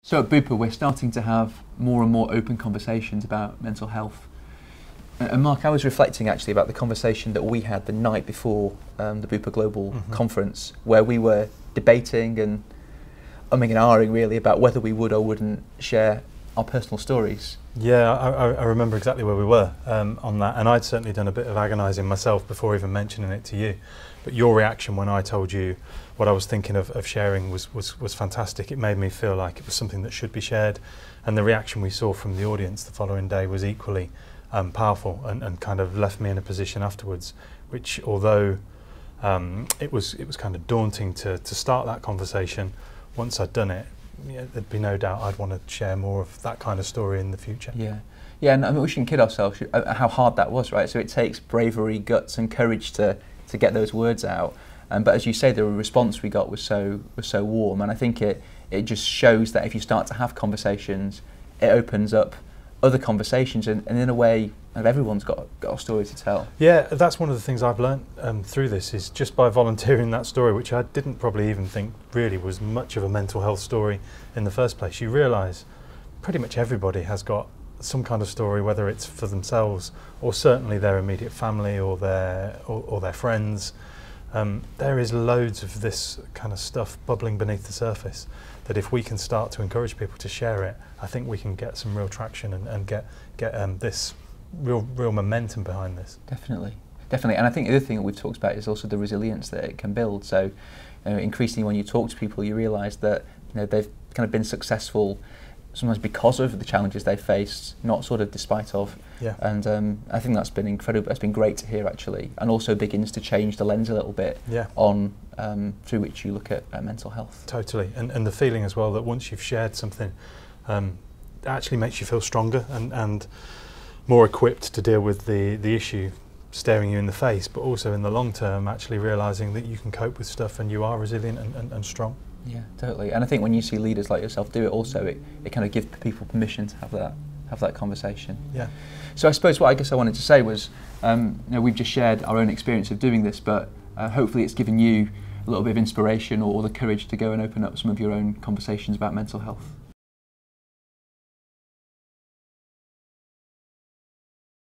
So at Bupa, we're starting to have more and more open conversations about mental health. And Mark, I was reflecting actually about the conversation that we had the night before the Bupa Global conference, where we were debating and umming and ahhing really about whether we would or wouldn't share our personal stories. Yeah, I remember exactly where we were on that, and I'd certainly done a bit of agonising myself before even mentioning it to you. But your reaction when I told you what I was thinking of sharing was fantastic. It made me feel like it was something that should be shared, and the reaction we saw from the audience the following day was equally powerful, and kind of left me in a position afterwards, which although it was kind of daunting to start that conversation, once I'd done it, yeah, there'd be no doubt I'd want to share more of that kind of story in the future. Yeah, yeah, and I mean, we shouldn't kid ourselves how hard that was, right? So it takes bravery, guts, and courage to get those words out. But as you say, the response we got was so warm, and I think it just shows that if you start to have conversations, it opens up other conversations, and in a way, everyone's got a story to tell. Yeah, that's one of the things I've learned through this, is just by volunteering that story, which I didn't probably even think really was much of a mental health story in the first place. You realise pretty much everybody has got some kind of story, whether it's for themselves or certainly their immediate family or their friends. There is loads of this kind of stuff bubbling beneath the surface, that if we can start to encourage people to share it, I think we can get some real traction and get this real momentum behind this. Definitely, definitely. And I think the other thing that we've talked about is also the resilience that it can build. So increasingly when you talk to people, you realise that they've kind of been successful sometimes because of the challenges they faced, not sort of despite of. Yeah. And I think that's been incredible. That's been great to hear actually, and also begins to change the lens a little bit on through which you look at mental health. Totally, and the feeling as well that once you've shared something, it actually makes you feel stronger and more equipped to deal with the issue staring you in the face, but also in the long term actually realising that you can cope with stuff and you are resilient and strong. Yeah, totally. And I think when you see leaders like yourself do it also, it kind of gives people permission to have that conversation. Yeah. So I suppose what I guess I wanted to say was, we've just shared our own experience of doing this, but hopefully it's given you a little bit of inspiration or the courage to go and open up some of your own conversations about mental health.